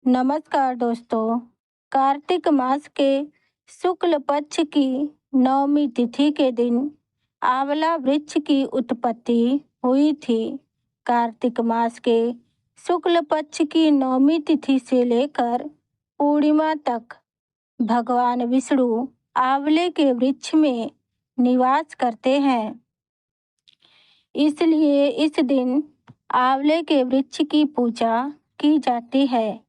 नमस्कार दोस्तों। कार्तिक मास के शुक्ल पक्ष की नवमी तिथि के दिन आंवला वृक्ष की उत्पत्ति हुई थी। कार्तिक मास के शुक्ल पक्ष की नवमी तिथि से लेकर पूर्णिमा तक भगवान विष्णु आंवले के वृक्ष में निवास करते हैं। इसलिए इस दिन आंवले के वृक्ष की पूजा की जाती है।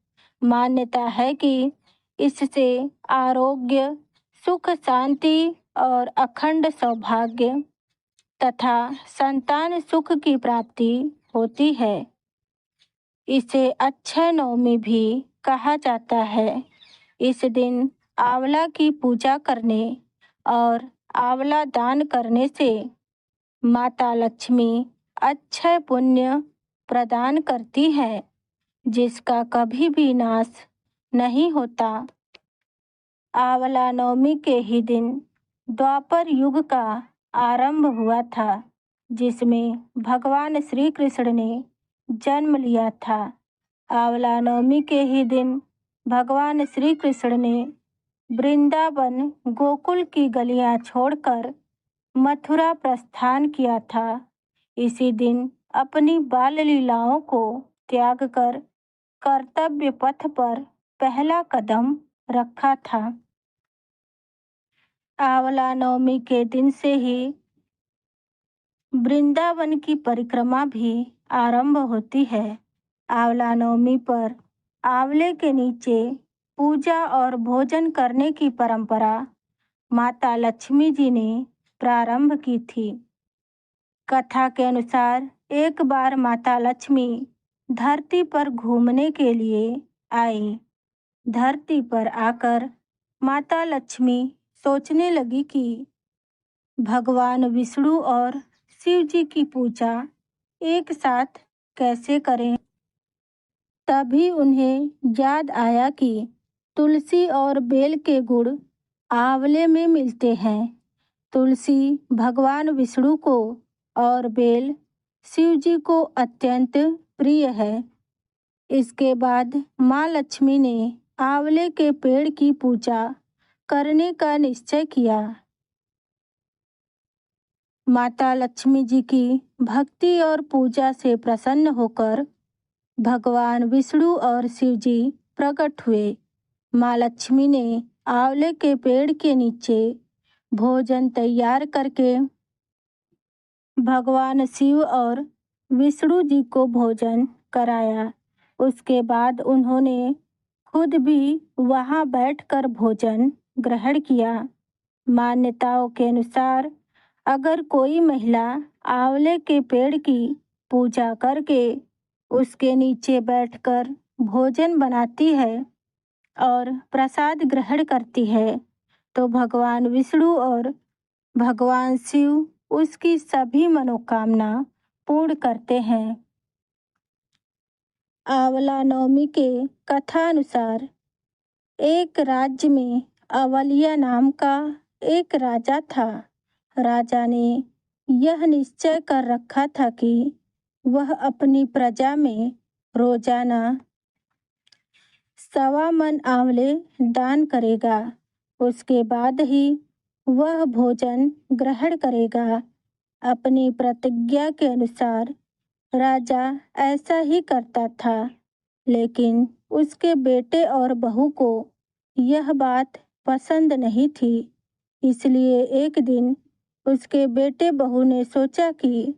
मान्यता है कि इससे आरोग्य, सुख, शांति और अखंड सौभाग्य तथा संतान सुख की प्राप्ति होती है। इसे अक्षय नवमी भी कहा जाता है। इस दिन आंवला की पूजा करने और आंवला दान करने से माता लक्ष्मी अक्षय पुण्य प्रदान करती है, जिसका कभी भी नाश नहीं होता। आंवला नवमी के ही दिन द्वापर युग का आरंभ हुआ था, जिसमें भगवान श्री कृष्ण ने जन्म लिया था। आंवला नवमी के ही दिन भगवान श्री कृष्ण ने वृंदावन गोकुल की गलियां छोड़कर मथुरा प्रस्थान किया था। इसी दिन अपनी बाल लीलाओं को त्याग कर कर्तव्य पथ पर पहला कदम रखा था। आंवला नवमी के दिन से ही वृंदावन की परिक्रमा भी आरंभ होती है। आंवला नवमी पर आंवले के नीचे पूजा और भोजन करने की परंपरा माता लक्ष्मी जी ने प्रारंभ की थी। कथा के अनुसार एक बार माता लक्ष्मी धरती पर घूमने के लिए आई। धरती पर आकर माता लक्ष्मी सोचने लगी कि भगवान विष्णु और शिव जी की पूजा एक साथ कैसे करें। तभी उन्हें याद आया कि तुलसी और बेल के गुण आंवले में मिलते हैं। तुलसी भगवान विष्णु को और बेल शिव जी को अत्यंत प्रिय है। इसके बाद माँ लक्ष्मी ने आंवले के पेड़ की पूजा करने का निश्चय किया। माता लक्ष्मी जी की भक्ति और पूजा से प्रसन्न होकर भगवान विष्णु और शिव जी प्रकट हुए। माँ लक्ष्मी ने आंवले के पेड़ के नीचे भोजन तैयार करके भगवान शिव और विष्णु जी को भोजन कराया। उसके बाद उन्होंने खुद भी वहां बैठकर भोजन ग्रहण किया। मान्यताओं के अनुसार अगर कोई महिला आंवले के पेड़ की पूजा करके उसके नीचे बैठकर भोजन बनाती है और प्रसाद ग्रहण करती है, तो भगवान विष्णु और भगवान शिव उसकी सभी मनोकामना पूर्ण करते हैं। आंवला नवमी के कथा अनुसार एक राज्य में अवलिया नाम का एक राजा था। राजा ने यह निश्चय कर रखा था कि वह अपनी प्रजा में रोजाना 1.25 मन आंवले दान करेगा। उसके बाद ही वह भोजन ग्रहण करेगा। अपनी प्रतिज्ञा के अनुसार राजा ऐसा ही करता था, लेकिन उसके बेटे और बहू को यह बात पसंद नहीं थी। इसलिए एक दिन उसके बेटे बहू ने सोचा कि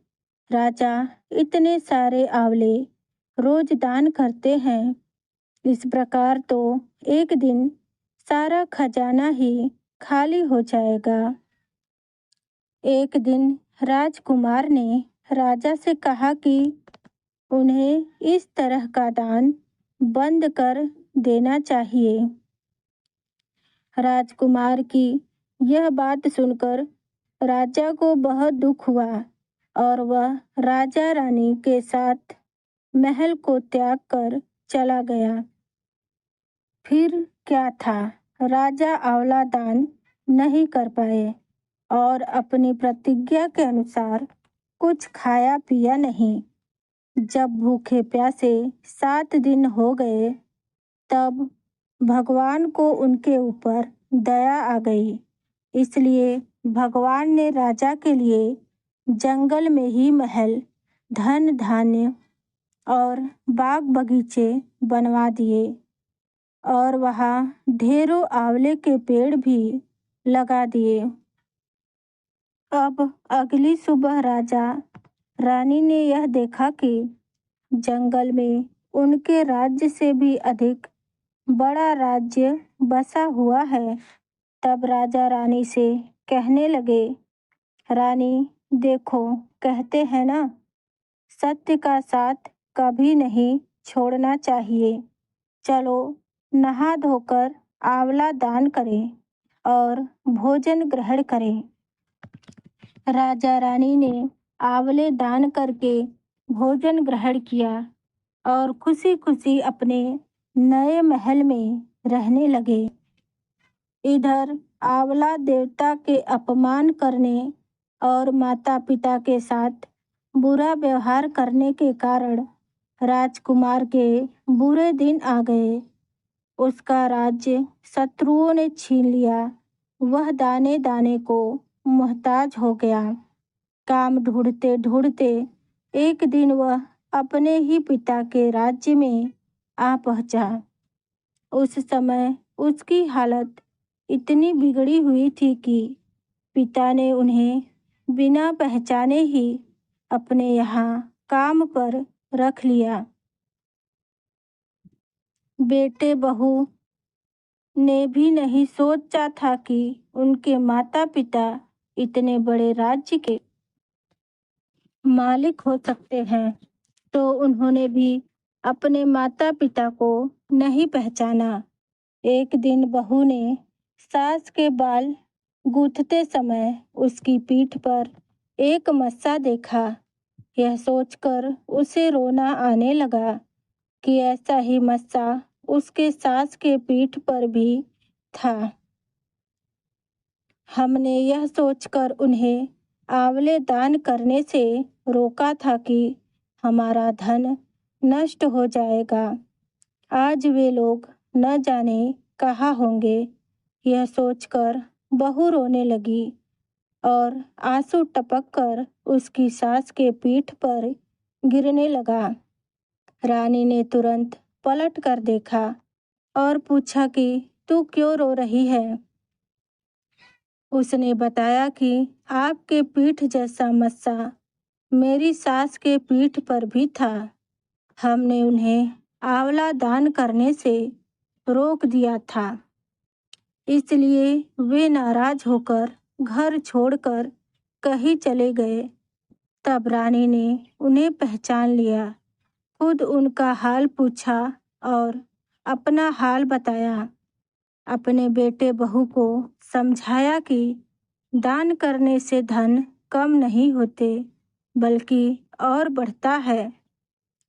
राजा इतने सारे आंवले रोज दान करते हैं, इस प्रकार तो एक दिन सारा खजाना ही खाली हो जाएगा। एक दिन राजकुमार ने राजा से कहा कि उन्हें इस तरह का दान बंद कर देना चाहिए। राजकुमार की यह बात सुनकर राजा को बहुत दुख हुआ और वह राजा रानी के साथ महल को त्याग कर चला गया। फिर क्या था, राजा आंवला दान नहीं कर पाए और अपनी प्रतिज्ञा के अनुसार कुछ खाया पिया नहीं। जब भूखे प्यासे 7 दिन हो गए तब भगवान को उनके ऊपर दया आ गई, इसलिए भगवान ने राजा के लिए जंगल में ही महल, धन धान्य और बाग बगीचे बनवा दिए और वहाँ ढेरों आंवले के पेड़ भी लगा दिए। अब अगली सुबह राजा रानी ने यह देखा कि जंगल में उनके राज्य से भी अधिक बड़ा राज्य बसा हुआ है। तब राजा रानी से कहने लगे, रानी देखो, कहते हैं ना, सत्य का साथ कभी नहीं छोड़ना चाहिए। चलो नहा धोकर आंवला दान करें और भोजन ग्रहण करें। राजा रानी ने आंवले दान करके भोजन ग्रहण किया और खुशी खुशी अपने नए महल में रहने लगे। इधर आंवला देवता के अपमान करने और माता पिता के साथ बुरा व्यवहार करने के कारण राजकुमार के बुरे दिन आ गए। उसका राज्य शत्रुओं ने छीन लिया। वह दाने दाने को मोहताज हो गया। काम ढूंढते ढूंढते एक दिन वह अपने ही पिता के राज्य में आ पहुंचा। उस समय उसकी हालत इतनी बिगड़ी हुई थी कि पिता ने उन्हें बिना पहचाने ही अपने यहाँ काम पर रख लिया। बेटे बहू ने भी नहीं सोचा था कि उनके माता पिता इतने बड़े राज्य के मालिक हो सकते हैं, तो उन्होंने भी अपने माता पिता को नहीं पहचाना। एक दिन बहू ने सास के बाल गूंथते समय उसकी पीठ पर एक मस्सा देखा। यह सोचकर उसे रोना आने लगा कि ऐसा ही मस्सा उसके सास के पीठ पर भी था। हमने यह सोचकर उन्हें आंवले दान करने से रोका था कि हमारा धन नष्ट हो जाएगा। आज वे लोग न जाने कहाँ होंगे। यह सोचकर बहू रोने लगी और आंसू टपक कर उसकी सास के पीठ पर गिरने लगा। रानी ने तुरंत पलट कर देखा और पूछा कि तू क्यों रो रही है? उसने बताया कि आपके पीठ जैसा मस्सा मेरी सास के पीठ पर भी था। हमने उन्हें आंवला दान करने से रोक दिया था, इसलिए वे नाराज होकर घर छोड़कर कहीं चले गए। तब रानी ने उन्हें पहचान लिया, खुद उनका हाल पूछा और अपना हाल बताया। अपने बेटे बहू को समझाया कि दान करने से धन कम नहीं होते बल्कि और बढ़ता है।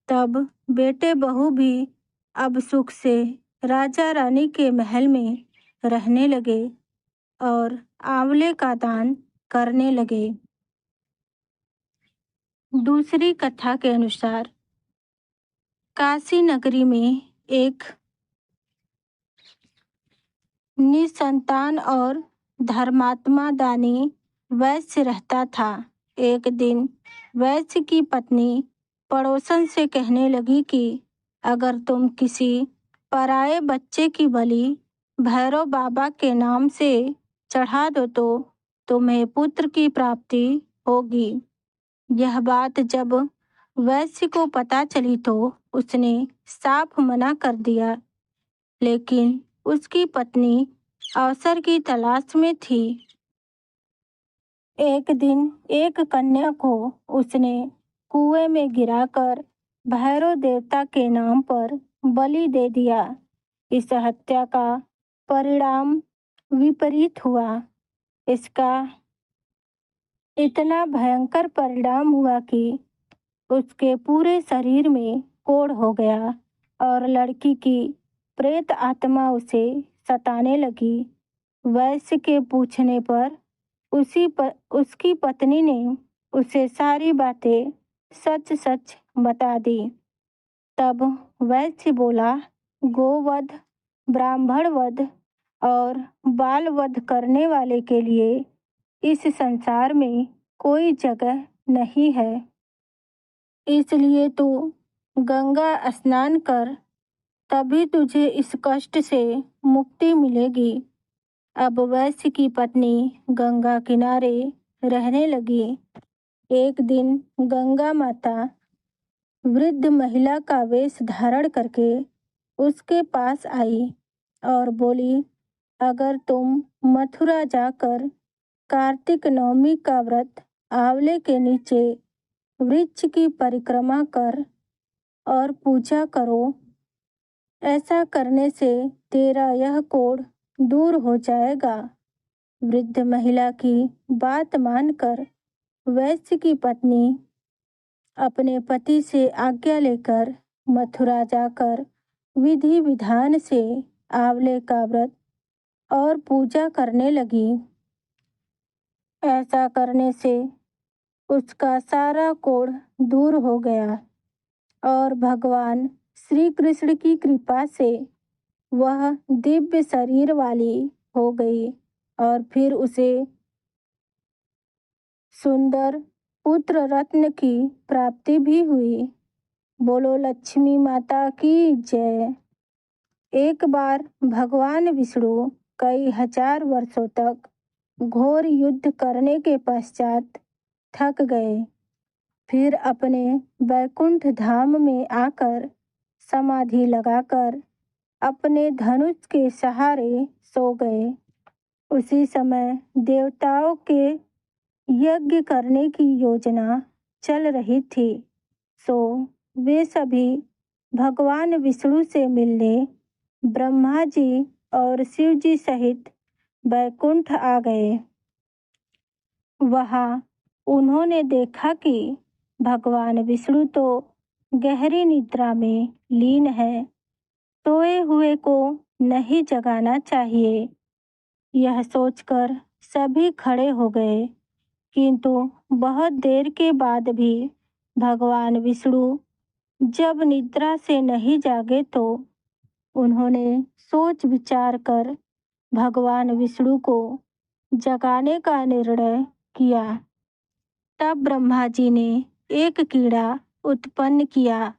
तब बेटे बहू भी अब सुख से राजा रानी के महल में रहने लगे और आंवले का दान करने लगे। दूसरी कथा के अनुसार काशी नगरी में एक निसंतान और धर्मात्मा दानी वैश्य रहता था। एक दिन वैश्य की पत्नी पड़ोसन से कहने लगी कि अगर तुम किसी पराये बच्चे की बलि भैरव बाबा के नाम से चढ़ा दो तो तुम्हें पुत्र की प्राप्ति होगी। यह बात जब वैश्य को पता चली तो उसने साफ मना कर दिया, लेकिन उसकी पत्नी अवसर की तलाश में थी। एक दिन एक कन्या को उसने कुएं में गिराकर भैरव देवता के नाम पर बलि दे दिया। इस हत्या का परिणाम विपरीत हुआ। इसका इतना भयंकर परिणाम हुआ कि उसके पूरे शरीर में कोढ़ हो गया और लड़की की प्रेत आत्मा उसे सताने लगी। वैश्य के पूछने पर उसकी पत्नी ने उसे सारी बातें सच सच बता दी। तब वैश्य बोला, गोवध, ब्राह्मण वध और बाल वध करने वाले के लिए इस संसार में कोई जगह नहीं है। इसलिए तू गंगा स्नान कर, तभी तुझे इस कष्ट से मुक्ति मिलेगी। अब वैश्य की पत्नी गंगा किनारे रहने लगी। एक दिन गंगा माता वृद्ध महिला का वेश धारण करके उसके पास आई और बोली, अगर तुम मथुरा जाकर कार्तिक नवमी का व्रत आंवले के नीचे वृक्ष की परिक्रमा कर और पूजा करो, ऐसा करने से तेरा यह कोढ़ दूर हो जाएगा। वृद्ध महिला की बात मानकर वैश्य की पत्नी अपने पति से आज्ञा लेकर मथुरा जाकर विधि विधान से आंवले का व्रत और पूजा करने लगी। ऐसा करने से उसका सारा कोढ़ दूर हो गया और भगवान श्री कृष्ण की कृपा से वह दिव्य शरीर वाली हो गई और फिर उसे सुंदर पुत्र रत्न की प्राप्ति भी हुई। बोलो लक्ष्मी माता की जय। एक बार भगवान विष्णु कई हजार वर्षों तक घोर युद्ध करने के पश्चात थक गए। फिर अपने वैकुंठ धाम में आकर समाधि लगाकर अपने धनुष के सहारे सो गए। उसी समय देवताओं के यज्ञ करने की योजना चल रही थी, सो वे सभी भगवान विष्णु से मिलने ब्रह्मा जी और शिव जी सहित वैकुंठ आ गए। वहां उन्होंने देखा कि भगवान विष्णु तो गहरी निद्रा में लीन है, सोए हुए को नहीं जगाना चाहिए। यह सोचकर सभी खड़े हो गए, किंतु बहुत देर के बाद भी भगवान विष्णु जब निद्रा से नहीं जागे तो उन्होंने सोच विचार कर भगवान विष्णु को जगाने का निर्णय किया। तब ब्रह्मा जी ने एक कीड़ा उत्पन्न किया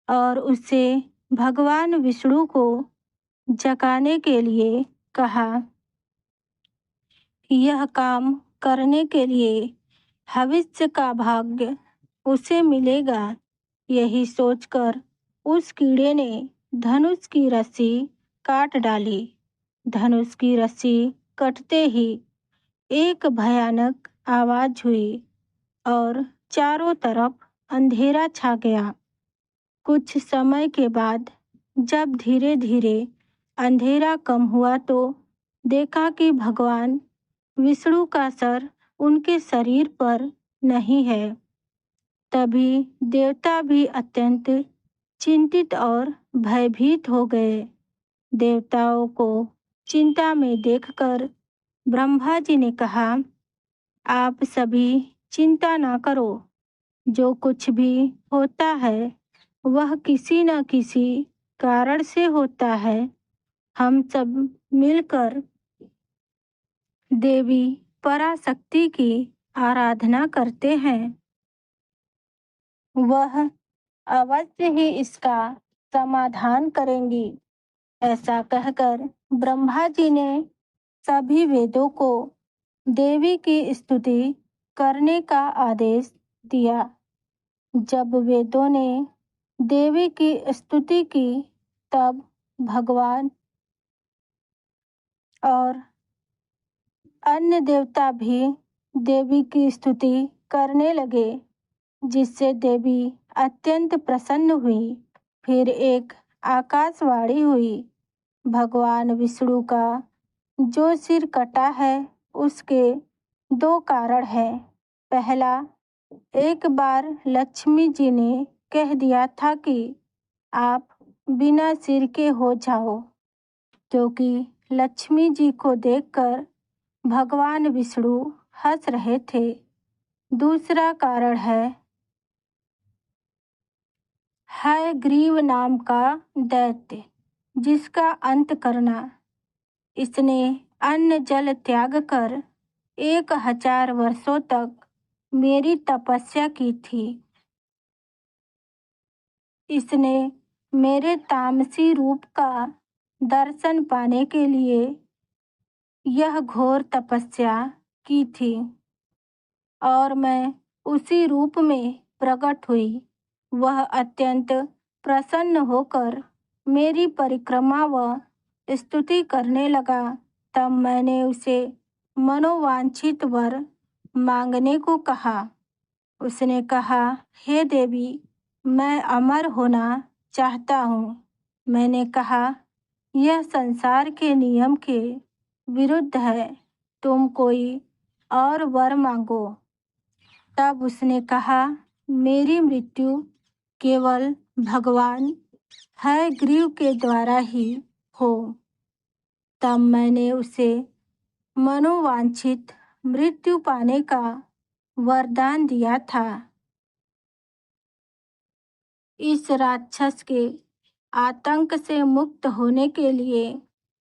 और उससे भगवान विष्णु को जगाने के लिए कहा। यह काम करने के लिए भविष्य का भाग्य उसे मिलेगा। यही सोचकर उस कीड़े ने धनुष की रस्सी काट डाली। धनुष की रस्सी कटते ही एक भयानक आवाज हुई और चारों तरफ अंधेरा छा गया। कुछ समय के बाद जब धीरे धीरे अंधेरा कम हुआ तो देखा कि भगवान विष्णु का सर उनके शरीर पर नहीं है। तभी देवता भी अत्यंत चिंतित और भयभीत हो गए। देवताओं को चिंता में देखकर ब्रह्मा जी ने कहा, आप सभी चिंता ना करो। जो कुछ भी होता है वह किसी न किसी कारण से होता है। हम सब मिलकर देवी पराशक्ति की आराधना करते हैं। वह अवश्य ही इसका समाधान करेंगी। ऐसा कहकर ब्रह्मा जी ने सभी वेदों को देवी की स्तुति करने का आदेश दिया। जब वेदों ने देवी की स्तुति की तब भगवान और अन्य देवता भी देवी की स्तुति करने लगे, जिससे देवी अत्यंत प्रसन्न हुई। फिर एक आकाशवाणी हुई, भगवान विष्णु का जो सिर कटा है उसके दो कारण हैं। पहला, एक बार लक्ष्मी जी ने कह दिया था कि आप बिना सिर के हो जाओ, क्योंकि लक्ष्मी जी को देखकर भगवान विष्णु हंस रहे थे। दूसरा कारण है हयग्रीव नाम का दैत्य। जिसका अंत करना। इसने अन्न जल त्याग कर 1000 वर्षों तक मेरी तपस्या की थी। इसने मेरे तामसी रूप का दर्शन पाने के लिए यह घोर तपस्या की थी और मैं उसी रूप में प्रकट हुई। वह अत्यंत प्रसन्न होकर मेरी परिक्रमा व स्तुति करने लगा। तब मैंने उसे मनोवांछित वर मांगने को कहा। उसने कहा, हे देवी, मैं अमर होना चाहता हूँ। मैंने कहा, यह संसार के नियम के विरुद्ध है, तुम कोई और वर मांगो। तब उसने कहा, मेरी मृत्यु केवल भगवान हयग्रीव के द्वारा ही हो। तब मैंने उसे मनोवांछित मृत्यु पाने का वरदान दिया था। इस राक्षस के आतंक से मुक्त होने के लिए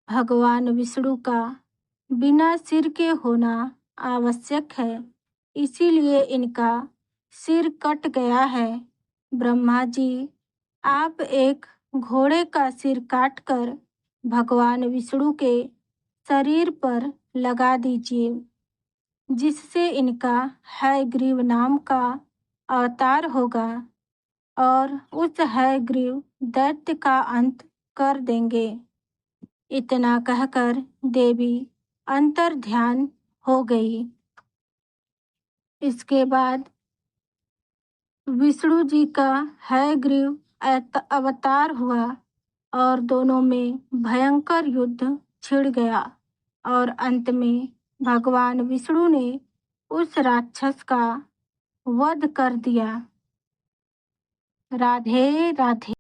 भगवान विष्णु का बिना सिर के होना आवश्यक है, इसीलिए इनका सिर कट गया है। ब्रह्मा जी, आप एक घोड़े का सिर काटकर भगवान विष्णु के शरीर पर लगा दीजिए, जिससे इनका हयग्रीव नाम का अवतार होगा और उस हयग्रीव दैत्य का अंत कर देंगे। इतना कहकर देवी अंतर्ध्यान हो गई। इसके बाद विष्णु जी का हयग्रीव अवतार हुआ और दोनों में भयंकर युद्ध छिड़ गया और अंत में भगवान विष्णु ने उस राक्षस का वध कर दिया। राधे राधे।